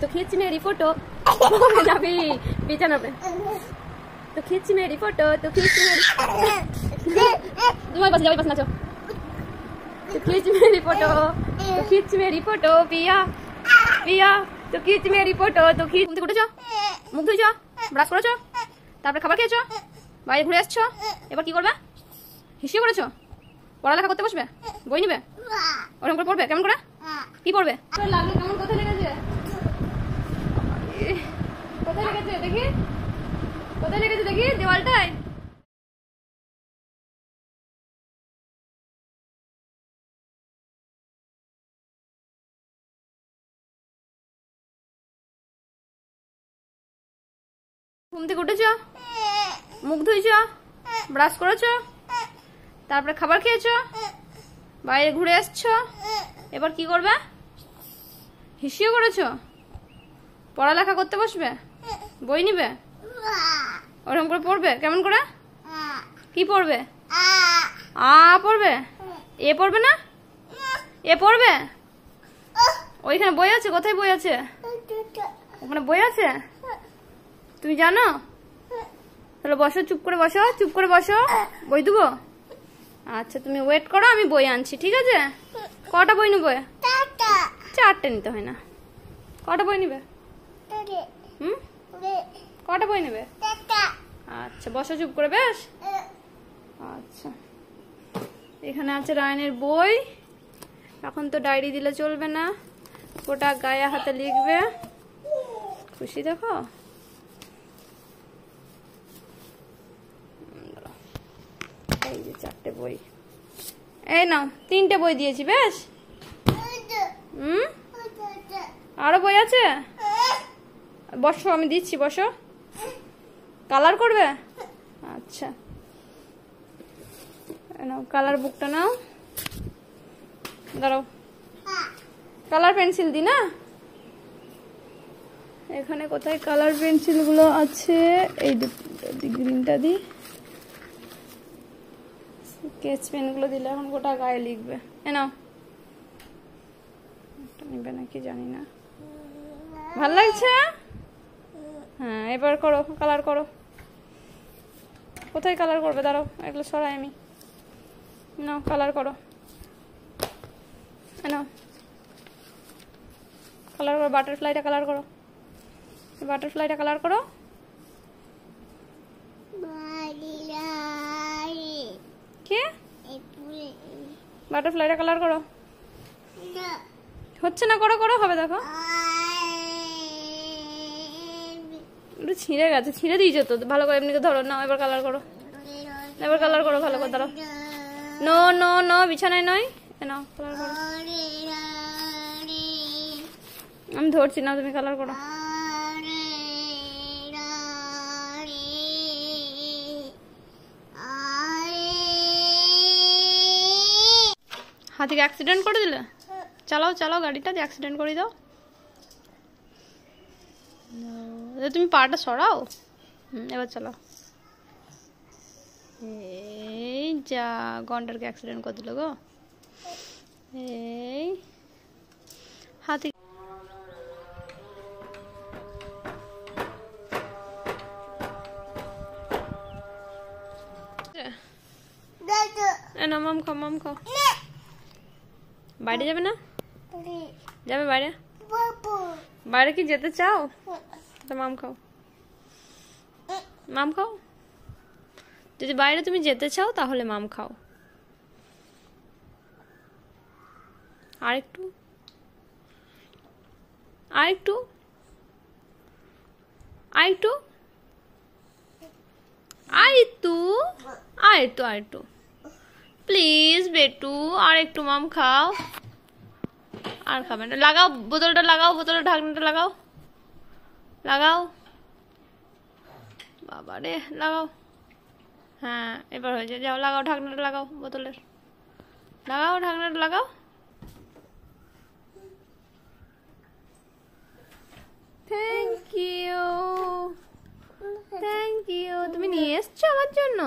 तो खींच मेरी फोटो अभी बिछाना पे तो खींच मेरी फोटो तो खींच मेरी तुम्हारे पास जाओ बस नाचो तो खींच मेरी फोटो तो खींच मेरी फोटो पिया पिया तो खींच मेरी फोटो तो खींच ঘুম থেকে উঠেছো মুখ ধুইছো ব্রাশ করেছো তারপরে খাবার খেয়েছো বাইরে ঘুরে আসছো এবার কি করবে হিসিয়ে করেছো পড়ালেখা করতে বসবে বই নিবে ওরকম করে পড়বে কেমন করে কি পড়বে লাগলো কেমন কোথায় লেগেছে কোথায় লেগেছে দেখি কোথায় লেগেছে দেখি দেওয়ালটায় ঘুম থেকে উঠেছো মুখ ধুইছো ব্রাশ করেছো তারপরে খাবার খেয়েছো বাইরে ঘুরে আসছো এবার কি করবে হিসিয়ে করেছো পড়ালেখা করতে বসবে বই নিবে ওরকম করে পড়বে কেমন করে কি পড়বে আ পড়বে এ পড়বে না এ পড়বে ওইখানে বই আছে কোথায় বই আছে ওখানে বই আছে তুমি জানো তাহলে বসো চুপ করে বসো বই দেবো আচ্ছা তুমি ওয়েট করো আমি বই আনছি ঠিক আছে কটা বই নেবে চারটে নিতে হয় না কটা বই নেবে কটা বই নেবে আচ্ছা বসো চুপ করে বেশ আচ্ছা এখানে আছে রায়নের বই এখন তো ডায়েরি দিলে চলবে না ওটা গায়ে হাতে লিখবে খুশি দেখো এই যে চারটে বই এই নাও তিনটে বই দিয়েছি বেশ আরো বই আছে বসো আমি দিচ্ছি বসো কালার করবে আচ্ছা নাও কালার বুকটা নাও দাঁড়াও কালার পেন্সিল দি না এখানে কোথায় কালার পেন্সিল গুলো আছে এই গ্রিনটা দি স্কেচ পেন গুলো দিলে এখন গোটা গায়ে লিখবে নাও নিবে নাকি জানি না ভাল লাগছে হ্যাঁ এবার করো কালার করো কোথায় কালার করবে দাঁড়াও এগুলো সরাই আমি নাও কালার করো নাও কালার করো বাটারফ্লাইটা কালার করো বাটারফ্লাইটা কালার করো কে বাটারফ্লাইটা কালার করো হচ্ছে না করো করো হবে দেখো ছিঁড়ে গেছে ছিঁড়ে দিয়েছো তো ভালো করে এমনি ধরো না এবার কালার করো ভালো করে দাঁড়াও নো নো নো বিছানায় নয় নাও কালার করো আমি ধরছি না তুমি কালার করো হাতিকে অ্যাক্সিডেন্ট করে দিলে চালাও চালাও গাড়িটা দিয়ে অ্যাক্সিডেন্ট করে দাও তুমি পাটা সরাও এবার চালাও এই যা গন্ডারকে অ্যাক্সিডেন্ট করে দিল গো এই হাতি না মাম খাও বাইরে যাবে না যাবে বাইরে বাইরে কি যেতে চাও তো মাম খাও যদি বাইরে তুমি যেতে চাও তাহলে মাম খাও আরেকটু আরেকটু আরেকটু আরেকটু আরেকটু আরেকটু প্লিজ বেটু আর একটু মাম খাও আর খাবে না লাগাও বোতলটা লাগাও বোতলের ঢাকনাটা লাগাও লাগাও বাবা রে লাগাও হ্যাঁ এবার হয়েছে যাও লাগাও ঢাকনাটা লাগাও বোতলের লাগাও ঢাকনাটা লাগাও থ্যাংক ইউ তুমি নিয়ে এসছো আমার জন্য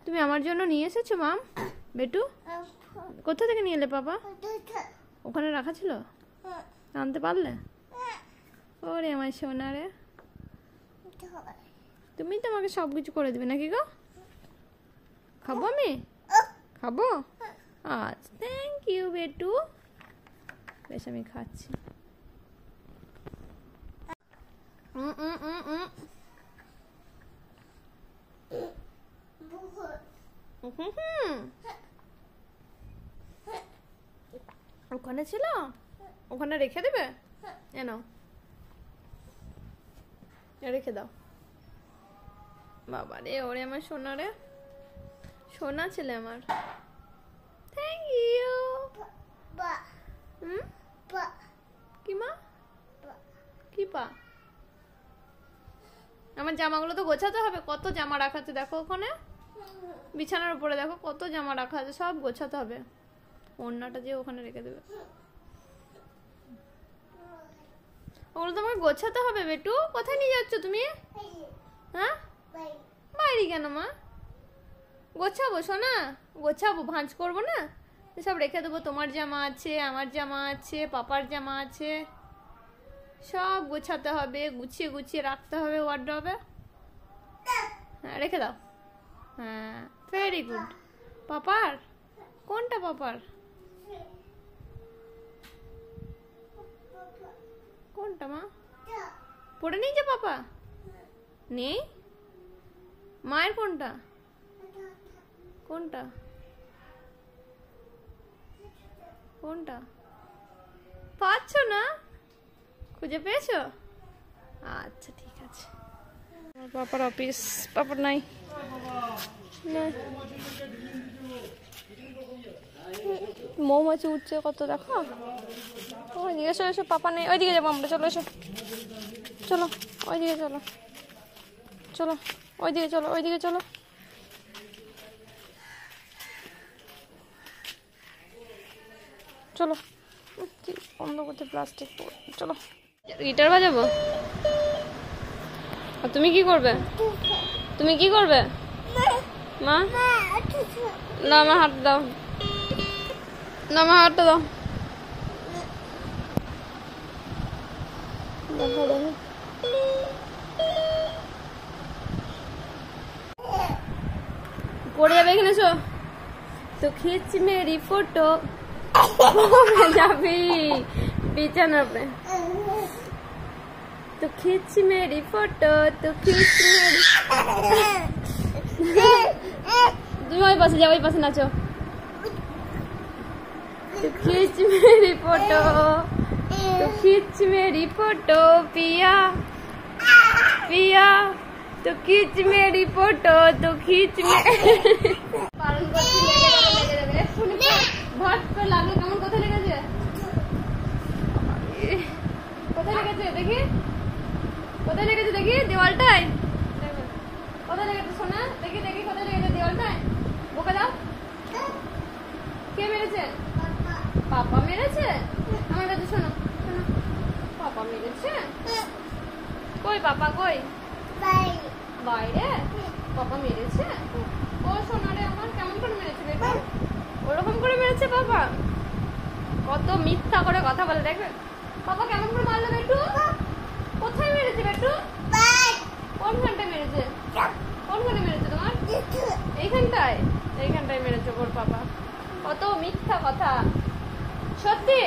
তুমি আমার জন্য নিয়ে এসেছো মাম বেটু কোথা থেকে নিয়ে এলে বাবা ওখানে রাখা ছিল আনতে পারলে ওরে আমার সোনা রে, তুমি তো আমাকে সব কিছু করে দিবে নাকি গো? খাবো আমি? খাবো? আচ্ছা, থ্যাংক ইউ বেটু। বেশ, আমি খাচ্ছি। ওখানে ছিল, ওখানে রেখে দেবে। এনো, রেখে দাও। বাবা রে, ওরে আমার সোনা রে, সোনা ছেলে আমার। Thank you. কি মা? কি পা? আমার জামাগুলো তো গোছাতে হবে। কত জামা রাখা আছে দেখো ওখানে, বিছানার উপরে দেখো কত জামা রাখা আছে, সব গোছাতে হবে। ওড়নাটা যে ওখানে রেখে দেবে, ওগুলো তোমাকে গোছাতে হবে বেটু। কোথায় নিয়ে যাচ্ছ তুমি? হ্যাঁ, বাইরে কেন মা? গোছাবো সোনা, গোছাবো, ভাঁজ করবো না, সব রেখে দেবো। তোমার জামা আছে, আমার জামা আছে, পাপার জামা আছে, সব গোছাতে হবে, গুছিয়ে গুছিয়ে রাখতে হবে ওয়ার্ড্রবে। হ্যাঁ, রেখে দাও। হ্যাঁ, ভেরি গুড। পাপার কোনটা? পাপার কোনটা মা? পড়ে নিয়েছে পাপা? নেই। মায়ের কোনটা? কোনটা? কোনটা পাচ্ছ না? খুঁজে পেয়েছো? আচ্ছা, ঠিক আছে। পাপার অফিস, পাপার নাই। মৌমাছি উঠছে কত দেখো। ওইদিকে এসো, এসো, পাপা নেই। ওইদিকে যাবো আমরা, চলো এসো, চলো ওইদিকে চলো, চলো ওইদিকে চলো, ওইদিকে চলো। চলো, বন্ধ করতে প্লাস্টিক। চলো, গিটার বাজাবো। আর তুমি কি করবে? তুমি কি করবে মা? না, আমার হাত দাও, না আমার হাতটা দাও। পড়ে যাবে এখানে। এসো তো, খিচ মেরি ফটো। যাবি বিছানা पे तो खींच मेरी फोटो, तो खींच मेरी। তুমি ওই পাশে যাও, ওই পাশে নাচো। तो खींच मेरी फोटो, तो खींच मेरी फोटो पिया पिया, तो खींच मेरी फोटो, तो खींच पालन करती লেগে যাবে। ভাত করে লাগলো কেমন? কোথায় লেগেছে? কোথায় লেগেছে দেখি, কোথায় লেগেছে দেখি? দেওয়ালটায়। কোথায় লেগেছে সোনা? দেখি দেখি কোথায় লেগেছে? দেওয়ালটায়। বোকা দাও। কে মেরেছে? পাপা মেরেছে? আমার কাছে শোনো, শোনো, পাপা মেরেছে। কই পাপা? কই? বাইরে। পাপা মেরেছে? ও সোনা রে আমার, কেমন করে মেরেছে বেটা? ওরকম করে মেরেছে পাপা? কত মিথ্যা করে কথা বলে দেখবে। পাপা কেমন করে মারলো বেটু? কোথায় মেরেছে বেটু? কোনখানটায় মেরেছে? কোনখানে মেরেছে তোমার? এইখানটায়। এইখানটায় মেরেছে ওর পাপা। কত মিথ্যা কথা। সত্যি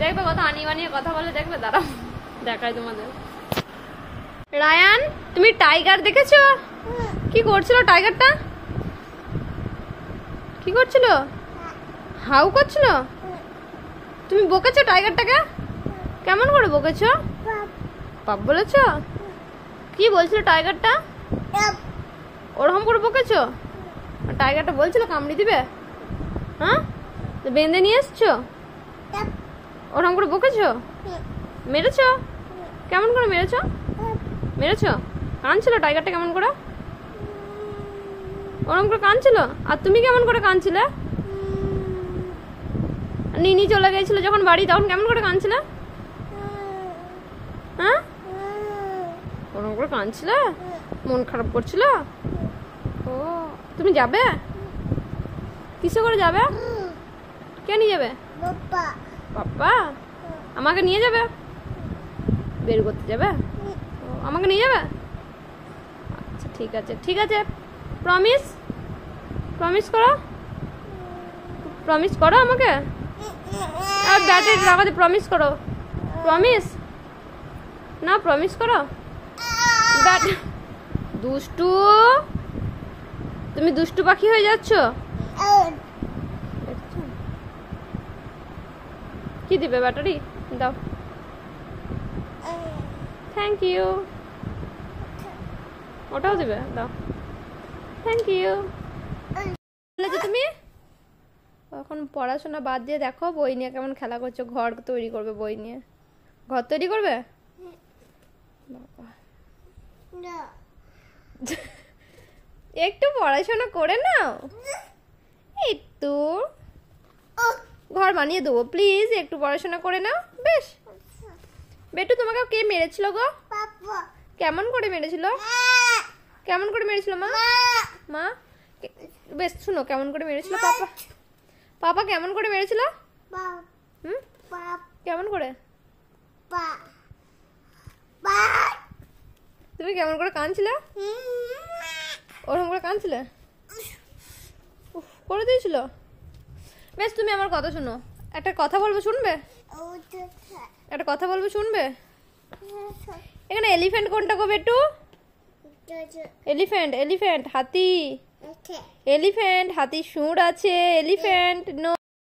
দেখবে কত আনি বানিয়ে কথা বলে, দেখবে। দাঁড়াও দেখাই তোমাদের। রায়ান, তুমি টাইগার দেখেছো? কি করছিল টাইগারটা? কি করছিল? হাউ করছিল? তুমি বকেছো টাইগারটাকে? কেমন করে বকেছো? পাপ বলেছো? কি বলছিল টাইগারটা? ওরকম করে বকেছো? টাইগারটা বলছিল কামড়ি দিবে? হ্যাঁ, বেঁধে নিয়ে এসছো? ওরকম করে বকেছো? মেরেছো? কেমন করে মেরেছো? মেরেছো? কাঁদছিল টাইগারটা কেমন করে? ওরকম করে কাঁদছিল? আর তুমি কেমন করে কাঁদছিলে? নিনি চলে গেছিল যখন বাড়ি, তখন কেমন করে কাঁদছিলে? হ্যাঁ, ওরকম করে কাঁদছিলে? মন খারাপ করছিল? ও, তুমি যাবে? কিসে করে যাবে? কে নিয়ে যাবে? পাপা। আমাকে নিয়ে যাবে? বের করতে যাবে? ও, আমাকে নিয়ে যাবে? আচ্ছা ঠিক আছে ঠিক আছে, প্রমিস প্রমিস করো, প্রমিস করো আমাকে। আর ব্যাটারি লাগাতে প্রমিস করো, প্রমিস না, প্রমিস করো। দুষ্টু, তুমি দুষ্টু পাখি হয়ে যাচ্ছ। কি দিবে ব্যাটারি? দাও, থ্যাংক ইউ। ওটাও দিবে? দাও, থ্যাংক ইউ। তুমি এখন পড়াশোনা বাদ দিয়ে দেখো বই নিয়ে কেমন খেলা করছো। ঘর তৈরি করবে বই নিয়ে, ঘর তৈরি করবে। বাবা, একটু পড়াশোনা করে নাও, একটু ঘর বানিয়ে দেবো প্লিজ, একটু পড়াশোনা করে নাও। বেশ বেটু, তোমাকে কে মেরেছিল গো? কেমন করে মেরেছিল? কেমন করে মেরেছিল মা? মা বেশ শুনো, কেমন করে মেরেছিল পাপা? পাপা কেমন করে মেরেছিল? হুম, কেমন করে? তুমি কেমন করে কাঁদছিলে? ওরকম করে কাঁদছিলে? উফ, করে দিয়েছিল। বেশ তুমি আমার কথা শুনো, একটা কথা বলবো, শুনবে? একটা কথা বলবো, শুনবে? এখানে এলিফ্যান্ট কোনটা গো বেটু? এলিফ্যান্ট, এলিফ্যান্ট হাতি, এলিফ্যান্ট হাতি সুর আছে, এলিফ্যান্ট নো